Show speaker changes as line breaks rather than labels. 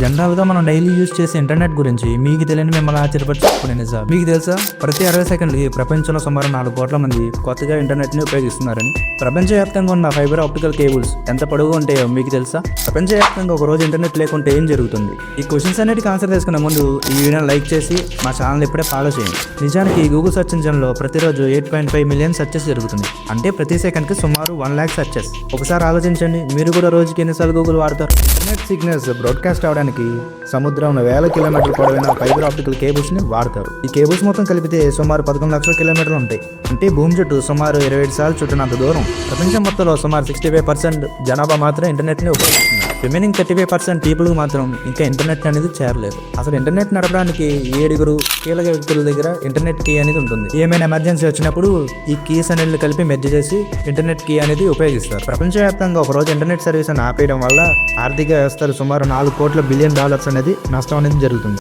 జనరల్గా మనం daily use చేసే ఇంటర్నెట్ గురించి మీకు తెలియని మిమ్మల్ని ఆశ్చర్యపరిచే కొన్ని నిజాలు. మీకు తెలుసా, ప్రతి 60 సెకండ్లకి ప్రపంచంలో సుమారు 4 కోట్ల మంది కొత్తగా ఇంటర్నెట్ని ఉపయోగిస్తున్నారని. ప్రపంచవ్యాప్తంగా ఉన్న ఫైబర్ ఆప్టికల్ కేబుల్స్ ఎంత పొడవుగా ఉంటాయో మీకు తెలుసా? ప్రపంచవ్యాప్తంగా ఒక రోజు ఇంటర్నెట్ లేకుంటే ఏం జరుగుతుంది? ఈ క్వశ్చన్స్ అన్నిటికీ ఆన్సర్ చేసుకునే ముందు ఈ వీడియోని లైక్ చేసి మా ఛానల్ ఇప్పుడే ఫాలో చేయండి. నిజానికి గూగుల్ సెర్చ్ ఇంజన్లో ప్రతిరోజు 8.5 మిలియన్ సెర్చెస్ జరుగుతుంది. అంటే ప్రతి సెకండ్కి సుమారు 1 లాక్ సెర్చెస్. ఒకసారి ఆలోచించండి, మీరు కూడా రోజుకి ఎన్నిసార్లు గూగుల్ వాడతారు? ఇంటర్నెట్ సిగ్నల్స్ బ్రాడ్కాస్ట్ అవడానికి సముద్రంలో 1000 కిలోమీటర్ల పొడవైన ఫైబర్ ఆప్టికల్ కేబుల్స్ ని వాడతారు. ఈ కేబుల్స్ మొత్తం కలిపితే సుమారు 11 లక్షల కిలోమీటర్లు ఉంటాయి. అంటే భూమి చుట్టూ సుమారు 27 సార్లు చుట్టినంత దూరం. ప్రపంచం మొత్తంలో సుమారు 65% జనాభా మాత్రం ఇంటర్నెట్ ని ఉపయోగిస్తున్నారు. రిమైనింగ్ 35% పీపుల్ మాత్రం ఇంకా ఇంటర్నెట్ అనేది చేరలేదు. అసలు ఇంటర్నెట్ నడపడానికి 7 కీలక వ్యక్తుల దగ్గర ఇంటర్నెట్ కీ అనేది ఉంటుంది. ఏమైనా ఎమర్జెన్సీ వచ్చినప్పుడు ఈ కీస్ అనేది కలిపి మెర్జ్ చేసి ఇంటర్నెట్ కీ అనేది ఉపయోగిస్తారు. ప్రపంచవ్యాప్తంగా ఒక రోజు ఇంటర్నెట్ సర్వీస్ ఆపేయడం వల్ల ఆర్థిక వ్యవస్థలు సుమారు $4 కోట్ల బిలియన్ అనేది నష్టం అనేది జరుగుతుంది.